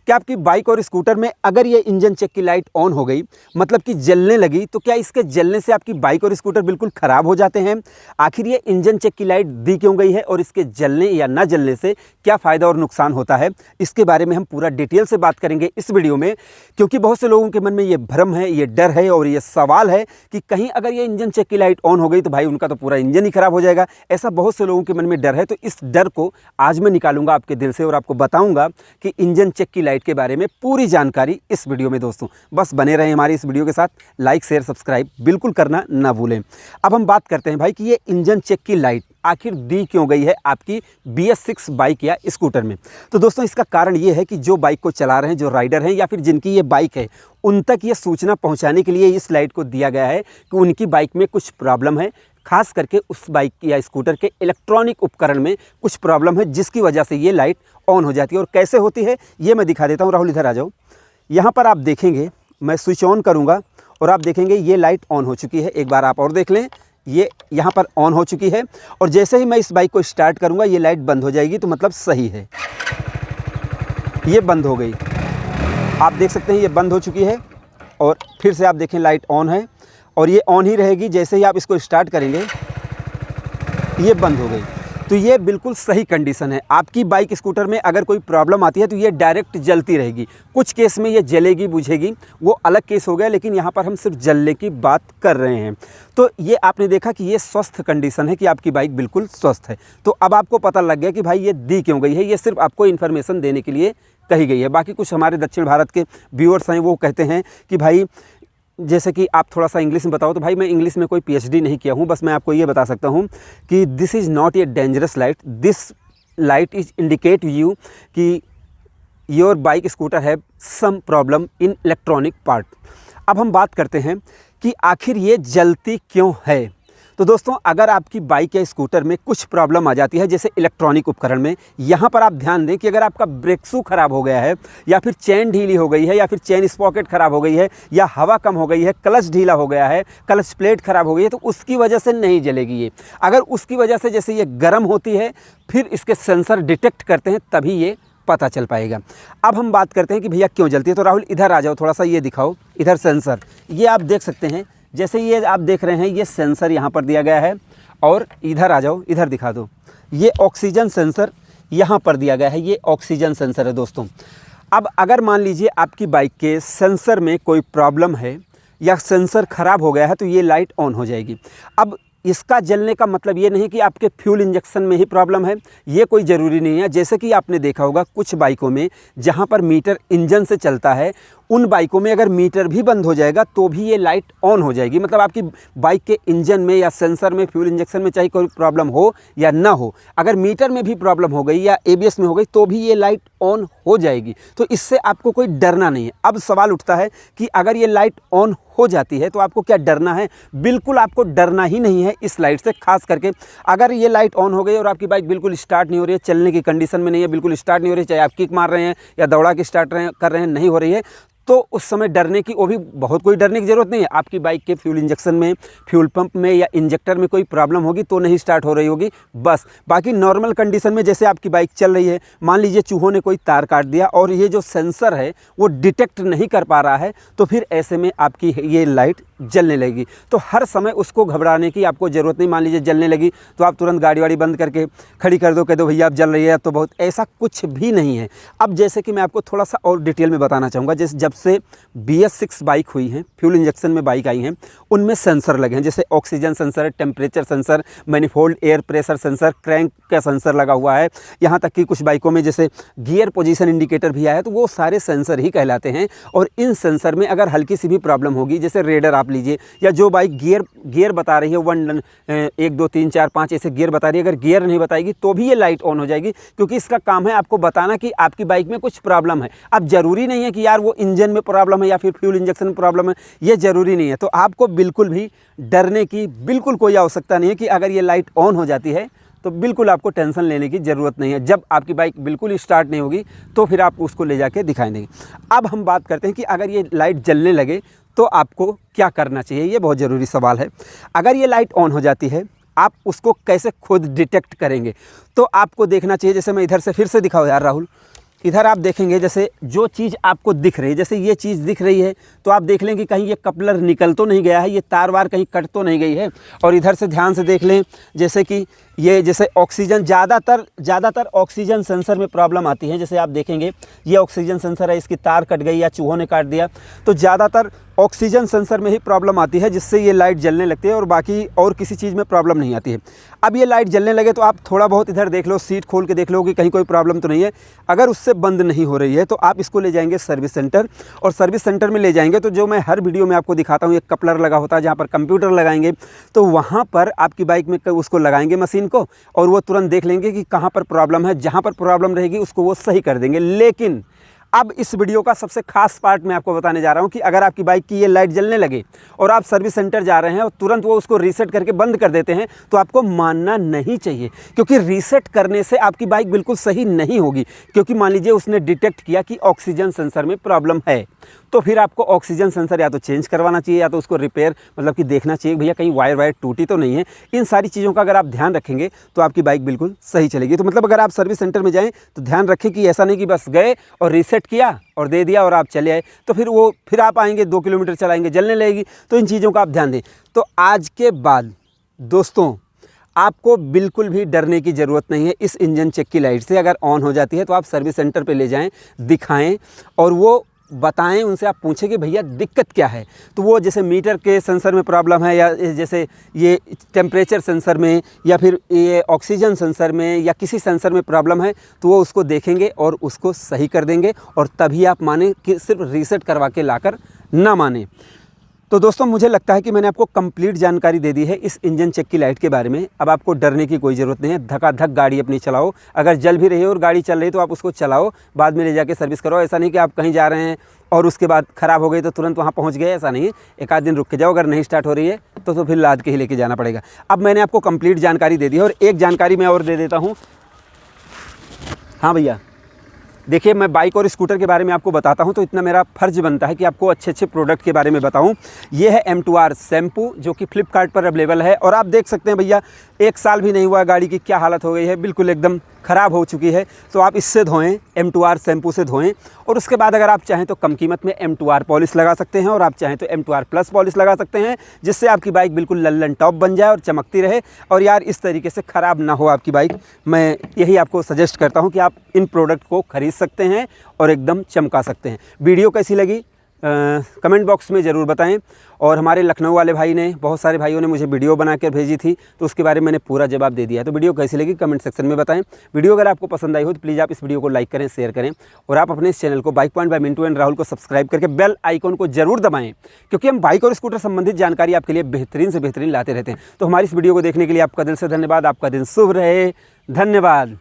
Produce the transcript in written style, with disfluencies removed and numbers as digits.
क्या आपकी बाइक और स्कूटर में अगर ये इंजन चेक की लाइट ऑन हो गई, मतलब कि जलने लगी, तो क्या इसके जलने से आपकी बाइक और स्कूटर बिल्कुल ख़राब हो जाते हैं? आखिर ये इंजन चेक की लाइट दी क्यों गई है और इसके जलने या ना जलने से क्या फ़ायदा और नुकसान होता है, इसके बारे में हम पूरा डिटेल से बात करेंगे इस वीडियो में। क्योंकि बहुत से लोगों के मन में ये भ्रम है, ये डर है और ये सवाल है कि कहीं अगर ये इंजन चेक की लाइट ऑन हो गई तो भाई उनका तो पूरा इंजन ही ख़राब हो जाएगा। ऐसा बहुत से लोगों के मन में डर है। तो इस डर को आज मैं निकालूंगा आपके दिल से और आपको बताऊंगा कि इंजन चेक की लाइट के बारे में पूरी जानकारी इस वीडियो में। दोस्तों बस बने रहें हमारी इस वीडियो के साथ, लाइक शेयर सब्सक्राइब बिल्कुल करना ना भूलें। अब हम बात करते हैं भाई कि ये इंजन चेक की लाइट आखिर दी क्यों गई है आपकी BS6 बाइक या स्कूटर में। तो दोस्तों इसका कारण ये है कि जो बाइक को चला रहे हैं, जो राइडर हैं या फिर जिनकी ये बाइक है, उन तक ये सूचना पहुंचाने के लिए इस लाइट को दिया गया है कि उनकी बाइक में कुछ प्रॉब्लम है। खास करके उस बाइक या स्कूटर के इलेक्ट्रॉनिक उपकरण में कुछ प्रॉब्लम है जिसकी वजह से ये लाइट ऑन हो जाती है। और कैसे होती है ये मैं दिखा देता हूँ। राहुल इधर आ जाओ। यहाँ पर आप देखेंगे, मैं स्विच ऑन करूँगा और आप देखेंगे ये लाइट ऑन हो चुकी है। एक बार आप और देख लें, ये यहाँ पर ऑन हो चुकी है। और जैसे ही मैं इस बाइक को स्टार्ट करूँगा ये लाइट बंद हो जाएगी, तो मतलब सही है। ये बंद हो गई, आप देख सकते हैं ये बंद हो चुकी है। और फिर से आप देखें लाइट ऑन है और ये ऑन ही रहेगी। जैसे ही आप इसको स्टार्ट करेंगे ये बंद हो गई। तो ये बिल्कुल सही कंडीशन है। आपकी बाइक स्कूटर में अगर कोई प्रॉब्लम आती है तो ये डायरेक्ट जलती रहेगी। कुछ केस में ये जलेगी बुझेगी, वो अलग केस हो गया, लेकिन यहाँ पर हम सिर्फ जलने की बात कर रहे हैं। तो ये आपने देखा कि ये स्वस्थ कंडीशन है कि आपकी बाइक बिल्कुल स्वस्थ है। तो अब आपको पता लग गया कि भाई ये दी क्यों गई है। ये सिर्फ आपको इन्फॉर्मेशन देने के लिए कही गई है। बाकी कुछ हमारे दक्षिण भारत के व्यूअर्स हैं, वो कहते हैं कि भाई जैसे कि आप थोड़ा सा इंग्लिश में बताओ, तो भाई मैं इंग्लिश में कोई PhD नहीं किया हूँ। बस मैं आपको ये बता सकता हूँ कि this is not a dangerous light, this light is indicate you कि your bike scooter have some problem in electronic part. अब हम बात करते हैं कि आखिर ये जलती क्यों है। तो दोस्तों अगर आपकी बाइक या स्कूटर में कुछ प्रॉब्लम आ जाती है, जैसे इलेक्ट्रॉनिक उपकरण में, यहाँ पर आप ध्यान दें कि अगर आपका ब्रेक शू ख़राब हो गया है या फिर चेन ढीली हो गई है या फिर चेन स्पॉकेट ख़राब हो गई है या हवा कम हो गई है, क्लच ढीला हो गया है, क्लच प्लेट ख़राब हो गई है, तो उसकी वजह से नहीं जलेगी ये। अगर उसकी वजह से जैसे ये गर्म होती है, फिर इसके सेंसर डिटेक्ट करते हैं, तभी ये पता चल पाएगा। अब हम बात करते हैं कि भैया क्यों जलती है। तो राहुल इधर आ जाओ, थोड़ा सा ये दिखाओ। इधर सेंसर, ये आप देख सकते हैं, जैसे ये आप देख रहे हैं, ये सेंसर यहाँ पर दिया गया है। और इधर आ जाओ, इधर दिखा दो, ये ऑक्सीजन सेंसर यहाँ पर दिया गया है। ये ऑक्सीजन सेंसर है दोस्तों। अब अगर मान लीजिए आपकी बाइक के सेंसर में कोई प्रॉब्लम है या सेंसर ख़राब हो गया है, तो ये लाइट ऑन हो जाएगी। अब इसका जलने का मतलब ये नहीं कि आपके फ्यूल इंजेक्शन में ही प्रॉब्लम है, ये कोई ज़रूरी नहीं है। जैसे कि आपने देखा होगा कुछ बाइकों में जहाँ पर मीटर इंजन से चलता है, उन बाइकों में अगर मीटर भी बंद हो जाएगा तो भी ये लाइट ऑन हो जाएगी। मतलब आपकी बाइक के इंजन में या सेंसर में, फ्यूल इंजेक्शन में, चाहे कोई प्रॉब्लम हो या ना हो, अगर मीटर में भी प्रॉब्लम हो गई या ABS में हो गई तो भी ये लाइट ऑन हो जाएगी। तो इससे आपको कोई डरना नहीं है। अब सवाल उठता है कि अगर ये लाइट ऑन हो जाती है तो आपको क्या डरना है? बिल्कुल आपको डरना ही नहीं है इस लाइट से। खास करके अगर ये लाइट ऑन हो गई और आपकी बाइक बिल्कुल स्टार्ट नहीं हो रही है, चलने की कंडीशन में नहीं है, बिल्कुल स्टार्ट नहीं हो रही है, चाहे आप किक मार रहे हैं या दौड़ा के स्टार्ट कर रहे हैं, नहीं हो रही है, तो उस समय डरने की, वो भी बहुत कोई डरने की ज़रूरत नहीं है। आपकी बाइक के फ्यूल इंजेक्शन में, फ्यूल पंप में या इंजेक्टर में कोई प्रॉब्लम होगी तो नहीं स्टार्ट हो रही होगी, बस। बाकी नॉर्मल कंडीशन में जैसे आपकी बाइक चल रही है, मान लीजिए चूहों ने कोई तार काट दिया और ये जो सेंसर है वो डिटेक्ट नहीं कर पा रहा है, तो फिर ऐसे में आपकी ये लाइट जलने लगेगी। तो हर समय उसको घबराने की आपको ज़रूरत नहीं। मान लीजिए जलने लगी तो आप तुरंत गाड़ी वाड़ी बंद करके खड़ी कर दो, कह दो भैया आप जल रही है अब तो बहुत, ऐसा कुछ भी नहीं है। अब जैसे कि मैं आपको थोड़ा सा और डिटेल में बताना चाहूँगा, जैसे जब से BS6 बाइक हुई हैं, फ्यूल इंजेक्शन में बाइक आई हैं, उनमें सेंसर लगे हैं। जैसे oxygen sensor, temperature sensor, manifold air pressure sensor, crank का सेंसर लगा हुआ है। यहाँ तक कि कुछ बाइकों में जैसे गियर पोजीशन इंडिकेटर भी आया है, तो वो सारे सेंसर ही कहलाते हैं। और इन सेंसर में अगर हल्की सी भी प्रॉब्लम होगी, जैसे रेडर आप लीजिए, या जो बाइक गियर बता रही है 1 2 3 4 5 ऐसे गियर बता रही है, अगर गियर नहीं बताएगी तो भी ये लाइट ऑन हो जाएगी, क्योंकि इसका काम है आपको बताना कि आपकी बाइक में कुछ प्रॉब्लम है। अब ज़रूरी नहीं है कि यार वो इंजन में प्रॉब्लम है या फिर फ्यूल इंजेक्शन में प्रॉब्लम है, ये ज़रूरी नहीं है। तो आपको बिल्कुल भी डरने की बिल्कुल कोई आवश्यकता नहीं है कि अगर ये लाइट ऑन हो जाती है तो बिल्कुल आपको टेंशन लेने की ज़रूरत नहीं है। जब आपकी बाइक बिल्कुल स्टार्ट नहीं होगी तो फिर आप उसको ले जाके दिखाई देंगे। अब हम बात करते हैं कि अगर ये लाइट जलने लगे तो आपको क्या करना चाहिए, ये बहुत ज़रूरी सवाल है। अगर ये लाइट ऑन हो जाती है, आप उसको कैसे खुद डिटेक्ट करेंगे? तो आपको देखना चाहिए, जैसे मैं इधर से फिर से दिखाओ यार राहुल, इधर आप देखेंगे जैसे जो चीज़ आपको दिख रही है, जैसे ये चीज़ दिख रही है तो आप देख लें कि कहीं ये कपलर निकल तो नहीं गया है, ये तार वार कहीं कट तो नहीं गई है। और इधर से ध्यान से देख लें जैसे कि ये जैसे ऑक्सीजन ज़्यादातर ऑक्सीजन सेंसर में प्रॉब्लम आती है। जैसे आप देखेंगे ये ऑक्सीजन सेंसर है, इसकी तार कट गई या चूहों ने काट दिया, तो ज़्यादातर ऑक्सीजन सेंसर में ही प्रॉब्लम आती है, जिससे ये लाइट जलने लगती है और बाकी और किसी चीज़ में प्रॉब्लम नहीं आती है। अब ये लाइट जलने लगे तो आप थोड़ा बहुत इधर देख लो, सीट खोल के देख लो कि कहीं कोई प्रॉब्लम तो नहीं है। अगर उससे बंद नहीं हो रही है तो आप इसको ले जाएंगे सर्विस सेंटर, और सर्विस सेंटर में ले जाएंगे तो जो मैं हर वीडियो में आपको दिखाता हूँ, एक कपलर लगा होता है जहाँ पर कंप्यूटर लगाएंगे, तो वहाँ पर आपकी बाइक में उसको लगाएंगे मशीन को, और वो तुरंत देख लेंगे कि कहाँ पर प्रॉब्लम है। जहाँ पर प्रॉब्लम रहेगी उसको वो सही कर देंगे। लेकिन अब इस वीडियो का सबसे खास पार्ट मैं आपको बताने जा रहा हूं कि अगर आपकी बाइक की ये लाइट जलने लगे और आप सर्विस सेंटर जा रहे हैं और तुरंत वो उसको रीसेट करके बंद कर देते हैं, तो आपको मानना नहीं चाहिए, क्योंकि रीसेट करने से आपकी बाइक बिल्कुल सही नहीं होगी। क्योंकि मान लीजिए उसने डिटेक्ट किया कि ऑक्सीजन सेंसर में प्रॉब्लम है, तो फिर आपको ऑक्सीजन सेंसर या तो चेंज करवाना चाहिए या तो उसको रिपेयर मतलब कि देखना चाहिए भैया कहीं वायर टूटी तो नहीं है। इन सारी चीज़ों का अगर आप ध्यान रखेंगे तो आपकी बाइक बिल्कुल सही चलेगी। तो मतलब अगर आप सर्विस सेंटर में जाएं तो ध्यान रखें कि ऐसा नहीं कि बस गए और रीसेट किया और दे दिया और आप चले आए, तो फिर आप आएंगे 2 किलोमीटर चलाएंगे जलने लगेगी। तो इन चीज़ों का आप ध्यान दें। तो आज के बाद दोस्तों आपको बिल्कुल भी डरने की ज़रूरत नहीं है। इस इंजन चेक की लाइट से अगर ऑन हो जाती है तो आप सर्विस सेंटर पे ले जाएं, दिखाएं और वो बताएं, उनसे आप पूछें कि भैया दिक्कत क्या है। तो वो जैसे मीटर के सेंसर में प्रॉब्लम है, या जैसे ये टेम्परेचर सेंसर में, या फिर ये ऑक्सीजन सेंसर में, या किसी सेंसर में प्रॉब्लम है, तो वो उसको देखेंगे और उसको सही कर देंगे। और तभी आप माने कि सिर्फ रीसेट करवा के लाकर ना माने। तो दोस्तों मुझे लगता है कि मैंने आपको कंप्लीट जानकारी दे दी है इस इंजन चेक की लाइट के बारे में। अब आपको डरने की कोई ज़रूरत नहीं है। धकाधक गाड़ी अपनी चलाओ, अगर जल भी रही है और गाड़ी चल रही है तो आप उसको चलाओ, बाद में ले जाके सर्विस करो। ऐसा नहीं कि आप कहीं जा रहे हैं और उसके बाद ख़राब हो गई तो तुरंत वहाँ पहुँच गए, ऐसा नहीं है। एक आध दिन रुक के जाओ, अगर नहीं स्टार्ट हो रही है तो फिर लाद के ही लेके जाना पड़ेगा। अब मैंने आपको कंप्लीट जानकारी दे दी है, और एक जानकारी मैं और दे देता हूँ। हाँ भैया देखिए, मैं बाइक और स्कूटर के बारे में आपको बताता हूं तो इतना मेरा फ़र्ज़ बनता है कि आपको अच्छे प्रोडक्ट के बारे में बताऊं। ये है M2R शैम्पू, जो कि फ्लिपकार्ट पर अवेलेबल है। और आप देख सकते हैं भैया 1 साल भी नहीं हुआ, गाड़ी की क्या हालत हो गई है, बिल्कुल एकदम ख़राब हो चुकी है। तो आप इससे धोएं, M2R शैम्पू से धोएं। और उसके बाद अगर आप चाहें तो कम कीमत में M2R पॉलिश लगा सकते हैं, और आप चाहें तो M2R प्लस पॉलिश लगा सकते हैं, जिससे आपकी बाइक बिल्कुल लल्लन टॉप बन जाए और चमकती रहे, और यार इस तरीके से ख़राब ना हो आपकी बाइक। मैं यही आपको सजेस्ट करता हूं कि आप इन प्रोडक्ट को ख़रीद सकते हैं और एकदम चमका सकते हैं। वीडियो कैसी लगी कमेंट बॉक्स में ज़रूर बताएं। और हमारे लखनऊ वाले भाई ने, बहुत सारे भाइयों ने मुझे वीडियो बना कर भेजी थी, तो उसके बारे में मैंने पूरा जवाब दे दिया है। तो वीडियो कैसी लगी कमेंट सेक्शन में बताएं। वीडियो अगर आपको पसंद आई हो तो प्लीज़ आप इस वीडियो को लाइक करें, शेयर करें, और आप अपने इस चैनल को bike point by Mintu and Rahul को सब्सक्राइब करके बेल आइकॉन को जरूर दबाएं, क्योंकि हम बाइक और स्कूटर संबंधित जानकारी आपके लिए बेहतरीन से बेहतरीन लाते रहते हैं। तो हमारी इस वीडियो को देखने के लिए आपका दिल से धन्यवाद। आपका दिन शुभ रहे। धन्यवाद।